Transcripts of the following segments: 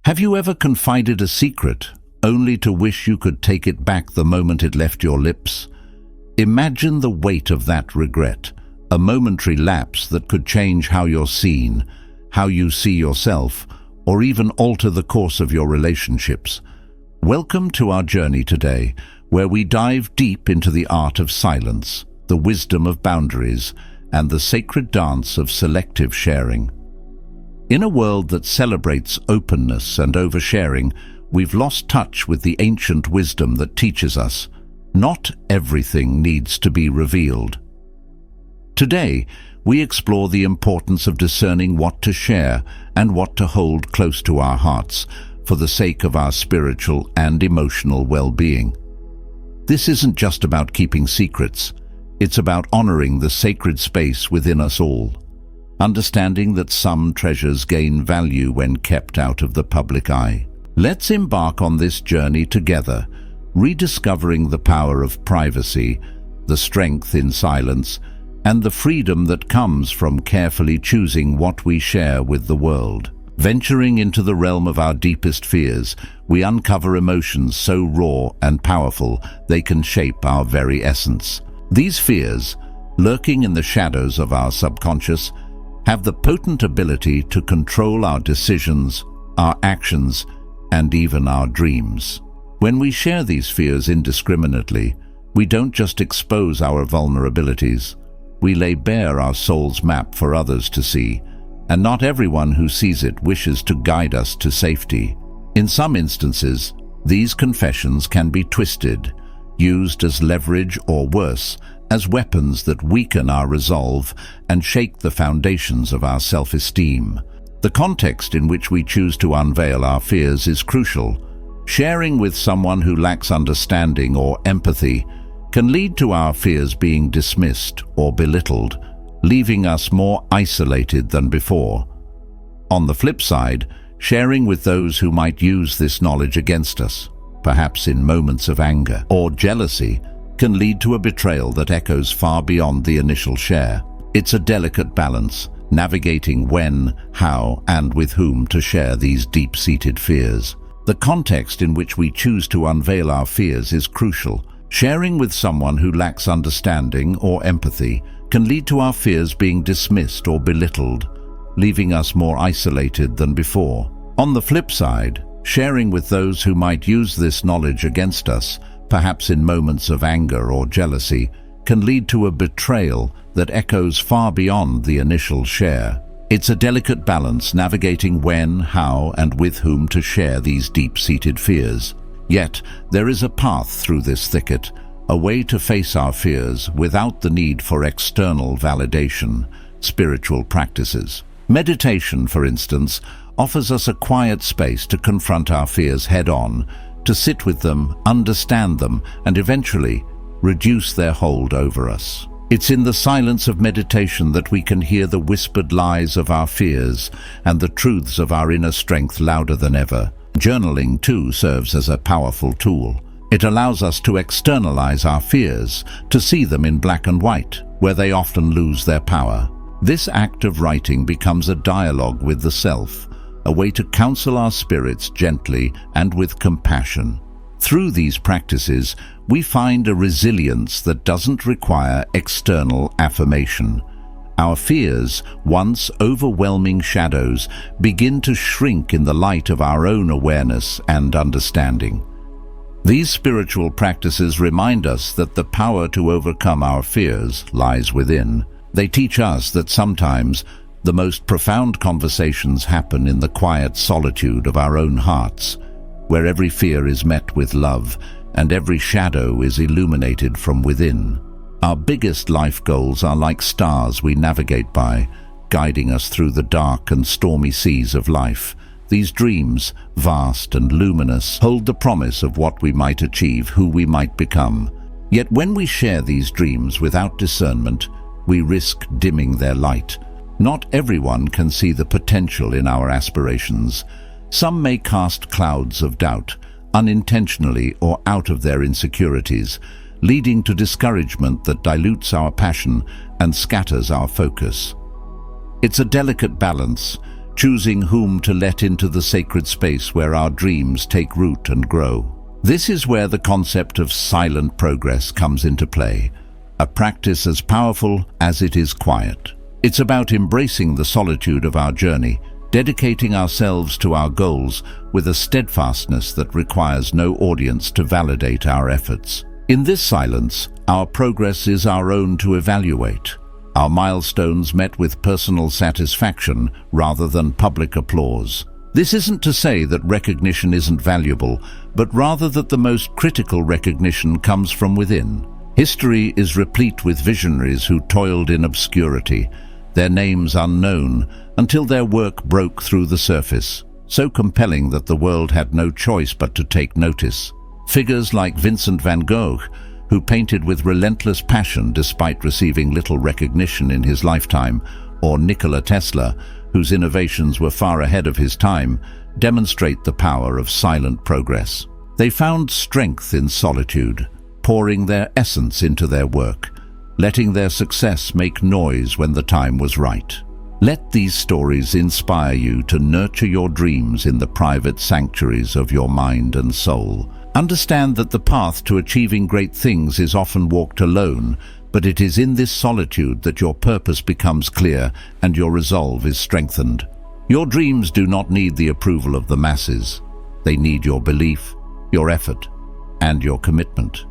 Have you ever confided a secret, only to wish you could take it back the moment it left your lips? Imagine the weight of that regret, a momentary lapse that could change how you're seen, how you see yourself, or even alter the course of your relationships. Welcome to our journey today, where we dive deep into the art of silence, the wisdom of boundaries, and the sacred dance of selective sharing. In a world that celebrates openness and oversharing, we've lost touch with the ancient wisdom that teaches us, not everything needs to be revealed. Today, we explore the importance of discerning what to share and what to hold close to our hearts for the sake of our spiritual and emotional well-being. This isn't just about keeping secrets, it's about honoring the sacred space within us all, understanding that some treasures gain value when kept out of the public eye. Let's embark on this journey together, rediscovering the power of privacy, the strength in silence, and the freedom that comes from carefully choosing what we share with the world. Venturing into the realm of our deepest fears, we uncover emotions so raw and powerful they can shape our very essence. These fears, lurking in the shadows of our subconscious, have the potent ability to control our decisions, our actions, and even our dreams. When we share these fears indiscriminately, we don't just expose our vulnerabilities, we lay bare our soul's map for others to see, and not everyone who sees it wishes to guide us to safety. In some instances, these confessions can be twisted, used as leverage, or worse, as weapons that weaken our resolve and shake the foundations of our self-esteem. The context in which we choose to unveil our fears is crucial. Sharing with someone who lacks understanding or empathy can lead to our fears being dismissed or belittled, leaving us more isolated than before. On the flip side, sharing with those who might use this knowledge against us, perhaps in moments of anger or jealousy, can lead to a betrayal that echoes far beyond the initial share. It's a delicate balance, navigating when, how, and with whom to share these deep-seated fears. The context in which we choose to unveil our fears is crucial. Sharing with someone who lacks understanding or empathy can lead to our fears being dismissed or belittled, leaving us more isolated than before. On the flip side, sharing with those who might use this knowledge against us, perhaps in moments of anger or jealousy, can lead to a betrayal that echoes far beyond the initial share. It's a delicate balance, navigating when, how, and with whom to share these deep-seated fears. Yet, there is a path through this thicket, a way to face our fears without the need for external validation. Spiritual practices. Meditation, for instance, offers us a quiet space to confront our fears head-on, to sit with them, understand them, and eventually reduce their hold over us. It's in the silence of meditation that we can hear the whispered lies of our fears and the truths of our inner strength louder than ever. Journaling, too, serves as a powerful tool. It allows us to externalize our fears, to see them in black and white, where they often lose their power. This act of writing becomes a dialogue with the self, a way to counsel our spirits gently and with compassion. Through these practices, we find a resilience that doesn't require external affirmation. Our fears, once overwhelming shadows, begin to shrink in the light of our own awareness and understanding. These spiritual practices remind us that the power to overcome our fears lies within. They teach us that sometimes the most profound conversations happen in the quiet solitude of our own hearts, where every fear is met with love and every shadow is illuminated from within. Our biggest life goals are like stars we navigate by, guiding us through the dark and stormy seas of life. These dreams, vast and luminous, hold the promise of what we might achieve, who we might become. Yet when we share these dreams without discernment, we risk dimming their light. Not everyone can see the potential in our aspirations. Some may cast clouds of doubt, unintentionally or out of their insecurities, leading to discouragement that dilutes our passion and scatters our focus. It's a delicate balance, choosing whom to let into the sacred space where our dreams take root and grow. This is where the concept of silent progress comes into play, a practice as powerful as it is quiet. It's about embracing the solitude of our journey, dedicating ourselves to our goals with a steadfastness that requires no audience to validate our efforts. In this silence, our progress is our own to evaluate, our milestones met with personal satisfaction rather than public applause. This isn't to say that recognition isn't valuable, but rather that the most critical recognition comes from within. History is replete with visionaries who toiled in obscurity, their names unknown, until their work broke through the surface, so compelling that the world had no choice but to take notice. Figures like Vincent van Gogh, who painted with relentless passion despite receiving little recognition in his lifetime, or Nikola Tesla, whose innovations were far ahead of his time, demonstrate the power of silent progress. They found strength in solitude, pouring their essence into their work, letting their success make noise when the time was right. Let these stories inspire you to nurture your dreams in the private sanctuaries of your mind and soul. Understand that the path to achieving great things is often walked alone, but it is in this solitude that your purpose becomes clear and your resolve is strengthened. Your dreams do not need the approval of the masses. They need your belief, your effort, and your commitment.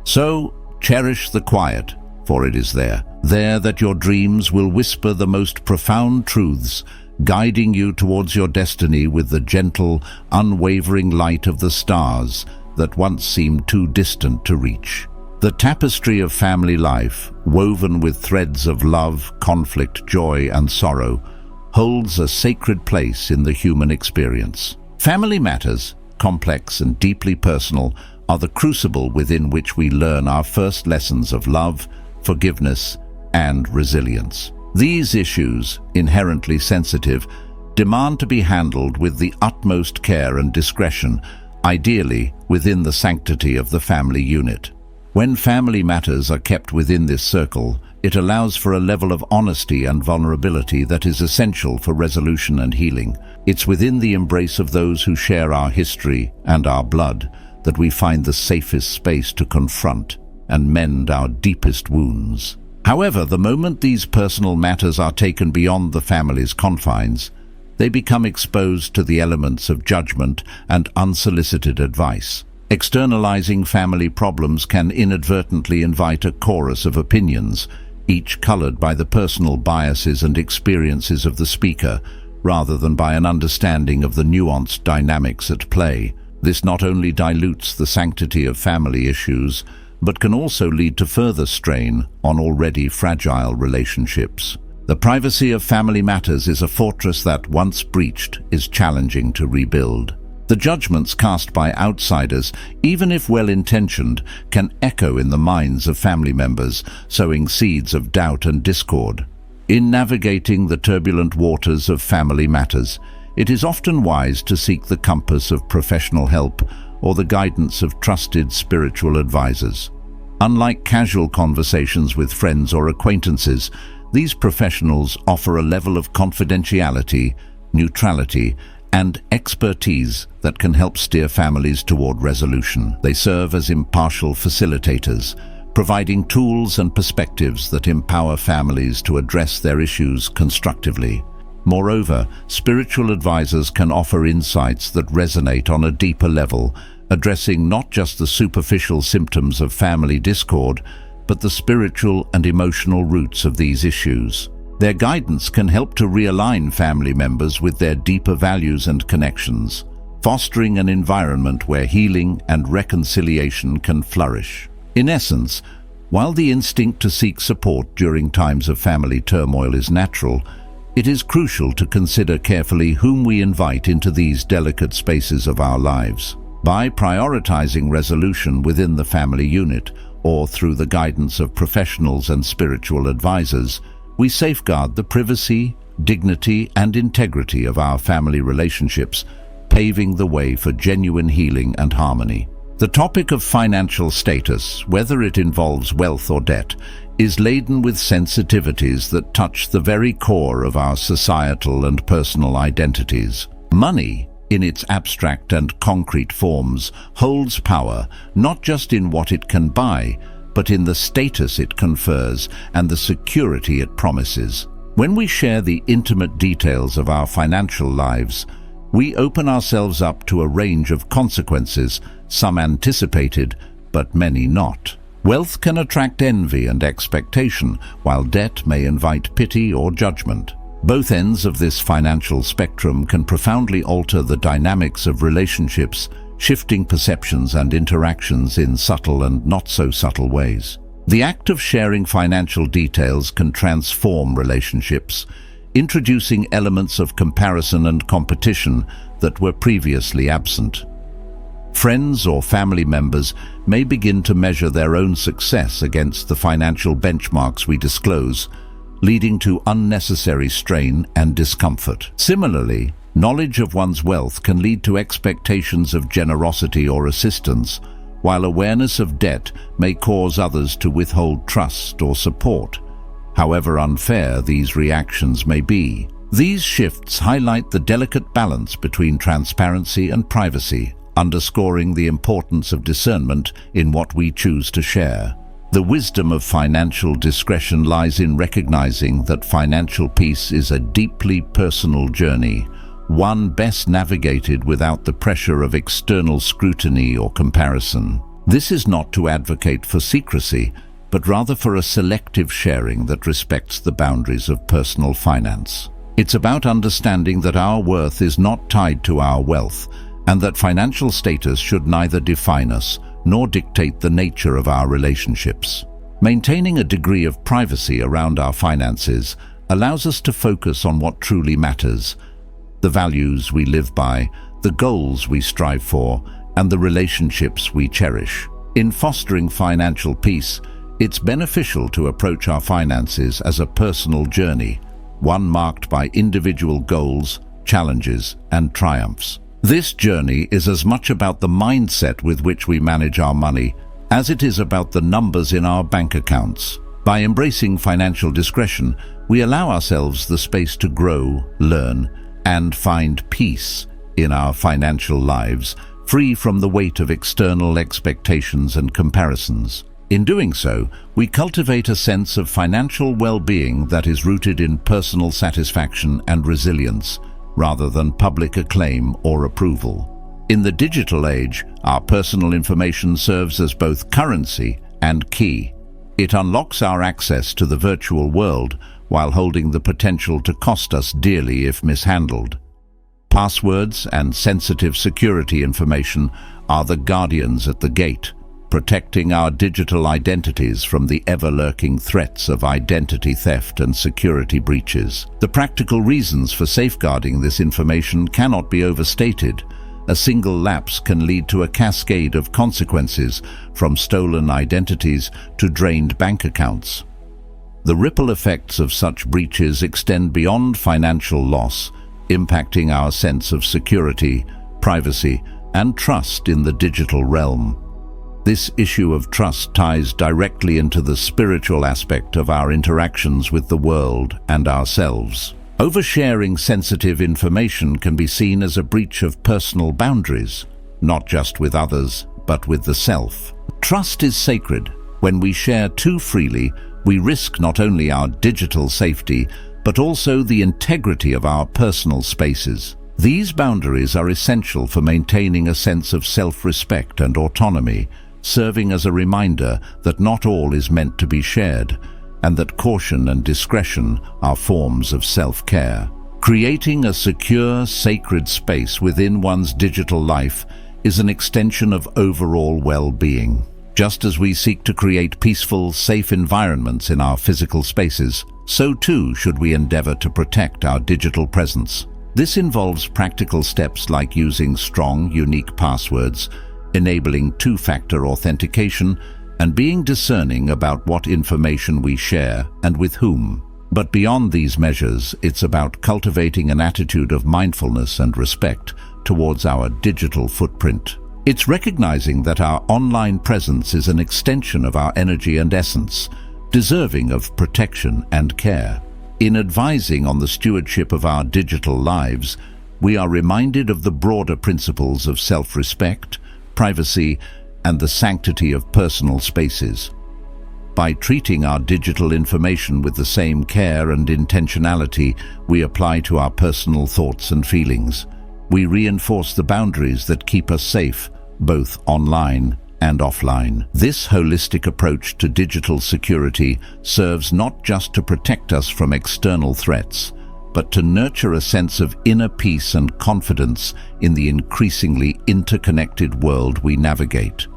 So, cherish the quiet, for it is there that your dreams will whisper the most profound truths, guiding you towards your destiny with the gentle, unwavering light of the stars that once seemed too distant to reach. The tapestry of family life, woven with threads of love, conflict, joy, and sorrow, holds a sacred place in the human experience. Family matters, complex and deeply personal, are the crucible within which we learn our first lessons of love, forgiveness, and resilience. These issues, inherently sensitive, demand to be handled with the utmost care and discretion, ideally within the sanctity of the family unit. When family matters are kept within this circle, it allows for a level of honesty and vulnerability that is essential for resolution and healing. It's within the embrace of those who share our history and our blood that we find the safest space to confront and mend our deepest wounds. However, the moment these personal matters are taken beyond the family's confines, they become exposed to the elements of judgment and unsolicited advice. Externalizing family problems can inadvertently invite a chorus of opinions, each colored by the personal biases and experiences of the speaker, rather than by an understanding of the nuanced dynamics at play. This not only dilutes the sanctity of family issues, but can also lead to further strain on already fragile relationships. The privacy of family matters is a fortress that, once breached, is challenging to rebuild. The judgments cast by outsiders, even if well-intentioned, can echo in the minds of family members, sowing seeds of doubt and discord. In navigating the turbulent waters of family matters, it is often wise to seek the compass of professional help or the guidance of trusted spiritual advisors. Unlike casual conversations with friends or acquaintances, these professionals offer a level of confidentiality, neutrality, and expertise that can help steer families toward resolution. They serve as impartial facilitators, providing tools and perspectives that empower families to address their issues constructively. Moreover, spiritual advisors can offer insights that resonate on a deeper level, addressing not just the superficial symptoms of family discord, but the spiritual and emotional roots of these issues. Their guidance can help to realign family members with their deeper values and connections, fostering an environment where healing and reconciliation can flourish. In essence, while the instinct to seek support during times of family turmoil is natural, it is crucial to consider carefully whom we invite into these delicate spaces of our lives. By prioritizing resolution within the family unit, or through the guidance of professionals and spiritual advisors, we safeguard the privacy, dignity, and integrity of our family relationships, paving the way for genuine healing and harmony. The topic of financial status, whether it involves wealth or debt, is laden with sensitivities that touch the very core of our societal and personal identities. Money, in its abstract and concrete forms, holds power not just in what it can buy, but in the status it confers and the security it promises. When we share the intimate details of our financial lives, we open ourselves up to a range of consequences, some anticipated, but many not. Wealth can attract envy and expectation, while debt may invite pity or judgment. Both ends of this financial spectrum can profoundly alter the dynamics of relationships, shifting perceptions and interactions in subtle and not-so-subtle ways. The act of sharing financial details can transform relationships, introducing elements of comparison and competition that were previously absent. Friends or family members may begin to measure their own success against the financial benchmarks we disclose, leading to unnecessary strain and discomfort. Similarly, knowledge of one's wealth can lead to expectations of generosity or assistance, while awareness of debt may cause others to withhold trust or support, however unfair these reactions may be. These shifts highlight the delicate balance between transparency and privacy, underscoring the importance of discernment in what we choose to share. The wisdom of financial discretion lies in recognizing that financial peace is a deeply personal journey, one best navigated without the pressure of external scrutiny or comparison. This is not to advocate for secrecy, but rather for a selective sharing that respects the boundaries of personal finance. It's about understanding that our worth is not tied to our wealth, and that financial status should neither define us nor dictate the nature of our relationships. Maintaining a degree of privacy around our finances allows us to focus on what truly matters: the values we live by, the goals we strive for, and the relationships we cherish. In fostering financial peace, it's beneficial to approach our finances as a personal journey, one marked by individual goals, challenges, and triumphs. This journey is as much about the mindset with which we manage our money as it is about the numbers in our bank accounts. By embracing financial discretion, we allow ourselves the space to grow, learn, and find peace in our financial lives, free from the weight of external expectations and comparisons. In doing so, we cultivate a sense of financial well-being that is rooted in personal satisfaction and resilience, rather than public acclaim or approval. In the digital age, our personal information serves as both currency and key. It unlocks our access to the virtual world while holding the potential to cost us dearly if mishandled. Passwords and sensitive security information are the guardians at the gate, protecting our digital identities from the ever-lurking threats of identity theft and security breaches. The practical reasons for safeguarding this information cannot be overstated. A single lapse can lead to a cascade of consequences, from stolen identities to drained bank accounts. The ripple effects of such breaches extend beyond financial loss, impacting our sense of security, privacy, and trust in the digital realm. This issue of trust ties directly into the spiritual aspect of our interactions with the world and ourselves. Oversharing sensitive information can be seen as a breach of personal boundaries, not just with others, but with the self. Trust is sacred. When we share too freely, we risk not only our digital safety, but also the integrity of our personal spaces. These boundaries are essential for maintaining a sense of self-respect and autonomy, serving as a reminder that not all is meant to be shared, and that caution and discretion are forms of self-care. Creating a secure, sacred space within one's digital life is an extension of overall well-being. Just as we seek to create peaceful, safe environments in our physical spaces, so too should we endeavor to protect our digital presence. This involves practical steps like using strong, unique passwords, enabling two-factor authentication, and being discerning about what information we share and with whom. But beyond these measures, it's about cultivating an attitude of mindfulness and respect towards our digital footprint. It's recognizing that our online presence is an extension of our energy and essence, deserving of protection and care. In advising on the stewardship of our digital lives, we are reminded of the broader principles of self-respect, privacy, and the sanctity of personal spaces. By treating our digital information with the same care and intentionality we apply to our personal thoughts and feelings, we reinforce the boundaries that keep us safe, both online and offline. This holistic approach to digital security serves not just to protect us from external threats, but to nurture a sense of inner peace and confidence in the increasingly interconnected world we navigate.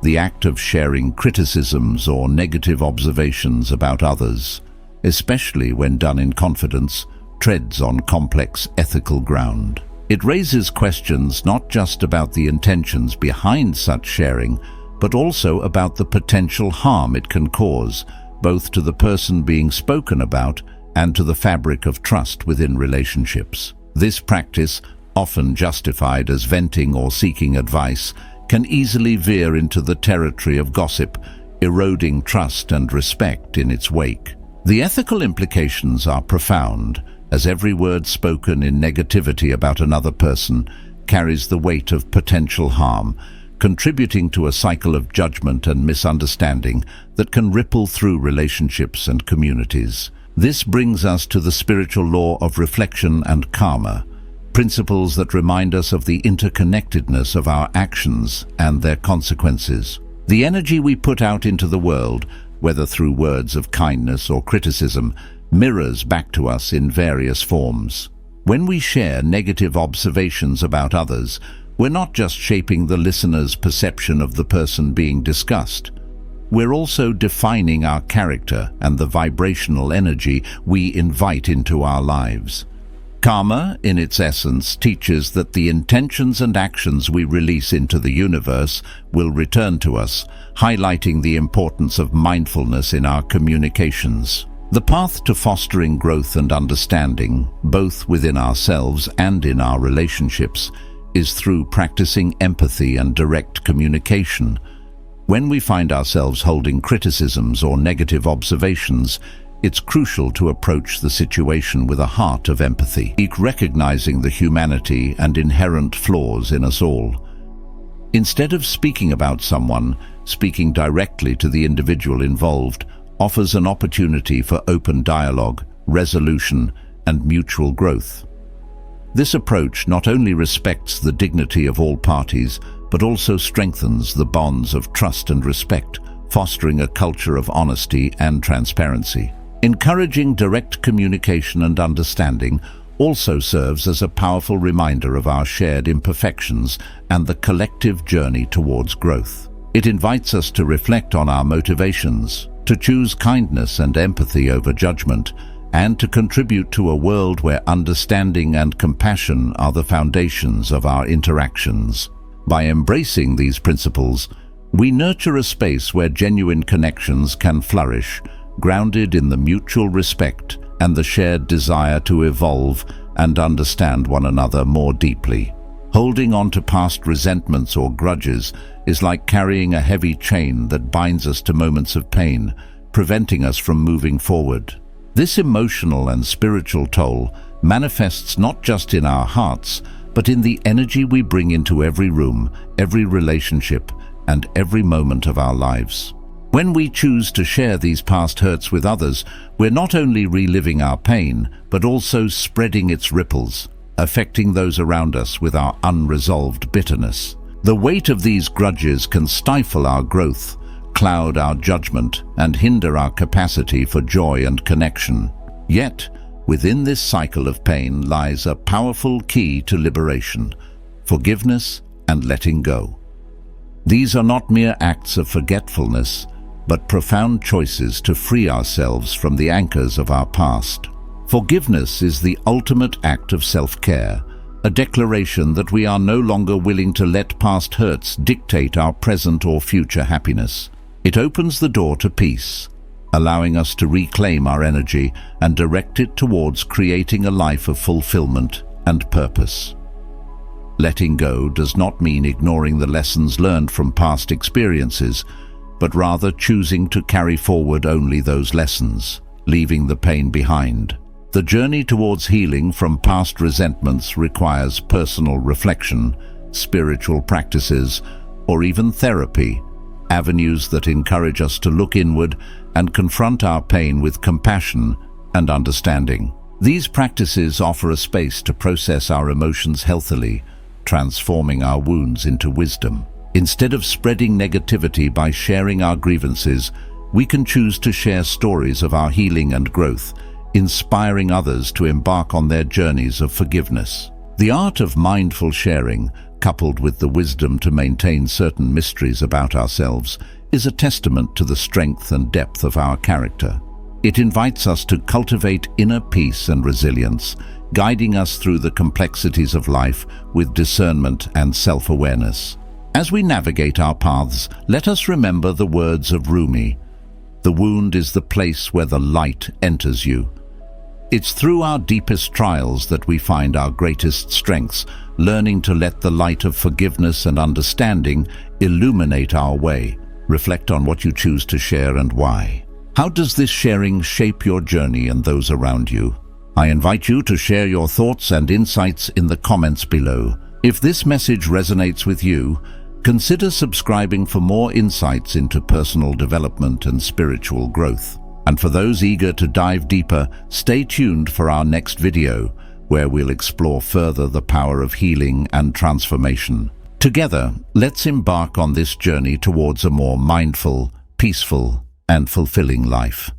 The act of sharing criticisms or negative observations about others, especially when done in confidence, treads on complex ethical ground. It raises questions not just about the intentions behind such sharing, but also about the potential harm it can cause, both to the person being spoken about and to the fabric of trust within relationships. This practice, often justified as venting or seeking advice, can easily veer into the territory of gossip, eroding trust and respect in its wake. The ethical implications are profound, as every word spoken in negativity about another person carries the weight of potential harm, contributing to a cycle of judgment and misunderstanding that can ripple through relationships and communities. This brings us to the spiritual law of reflection and karma, principles that remind us of the interconnectedness of our actions and their consequences. The energy we put out into the world, whether through words of kindness or criticism, mirrors back to us in various forms. When we share negative observations about others, we're not just shaping the listener's perception of the person being discussed. We're also defining our character and the vibrational energy we invite into our lives. Karma, in its essence, teaches that the intentions and actions we release into the universe will return to us, highlighting the importance of mindfulness in our communications. The path to fostering growth and understanding, both within ourselves and in our relationships, is through practicing empathy and direct communication. When we find ourselves holding criticisms or negative observations, it's crucial to approach the situation with a heart of empathy, recognizing the humanity and inherent flaws in us all. Instead of speaking about someone, speaking directly to the individual involved offers an opportunity for open dialogue, resolution, and mutual growth. This approach not only respects the dignity of all parties, but also strengthens the bonds of trust and respect, fostering a culture of honesty and transparency. Encouraging direct communication and understanding also serves as a powerful reminder of our shared imperfections and the collective journey towards growth. It invites us to reflect on our motivations, to choose kindness and empathy over judgment, and to contribute to a world where understanding and compassion are the foundations of our interactions. By embracing these principles, we nurture a space where genuine connections can flourish, grounded in the mutual respect and the shared desire to evolve and understand one another more deeply. Holding on to past resentments or grudges is like carrying a heavy chain that binds us to moments of pain, preventing us from moving forward. This emotional and spiritual toll manifests not just in our hearts, but in the energy we bring into every room, every relationship, and every moment of our lives. When we choose to share these past hurts with others, we're not only reliving our pain, but also spreading its ripples, affecting those around us with our unresolved bitterness. The weight of these grudges can stifle our growth, cloud our judgment, and hinder our capacity for joy and connection. Yet, within this cycle of pain lies a powerful key to liberation: forgiveness and letting go. These are not mere acts of forgetfulness, but profound choices to free ourselves from the anchors of our past. Forgiveness is the ultimate act of self-care, a declaration that we are no longer willing to let past hurts dictate our present or future happiness. It opens the door to peace, allowing us to reclaim our energy and direct it towards creating a life of fulfillment and purpose. Letting go does not mean ignoring the lessons learned from past experiences, but rather choosing to carry forward only those lessons, leaving the pain behind. The journey towards healing from past resentments requires personal reflection, spiritual practices, or even therapy, avenues that encourage us to look inward and confront our pain with compassion and understanding. These practices offer a space to process our emotions healthily, transforming our wounds into wisdom. Instead of spreading negativity by sharing our grievances, we can choose to share stories of our healing and growth, inspiring others to embark on their journeys of forgiveness. The art of mindful sharing, coupled with the wisdom to maintain certain mysteries about ourselves, is a testament to the strength and depth of our character. It invites us to cultivate inner peace and resilience, guiding us through the complexities of life with discernment and self-awareness. As we navigate our paths, let us remember the words of Rumi: "The wound is the place where the light enters you." It's through our deepest trials that we find our greatest strengths, learning to let the light of forgiveness and understanding illuminate our way. Reflect on what you choose to share and why. How does this sharing shape your journey and those around you? I invite you to share your thoughts and insights in the comments below. If this message resonates with you, consider subscribing for more insights into personal development and spiritual growth. And for those eager to dive deeper, stay tuned for our next video, where we'll explore further the power of healing and transformation. Together, let's embark on this journey towards a more mindful, peaceful, and fulfilling life.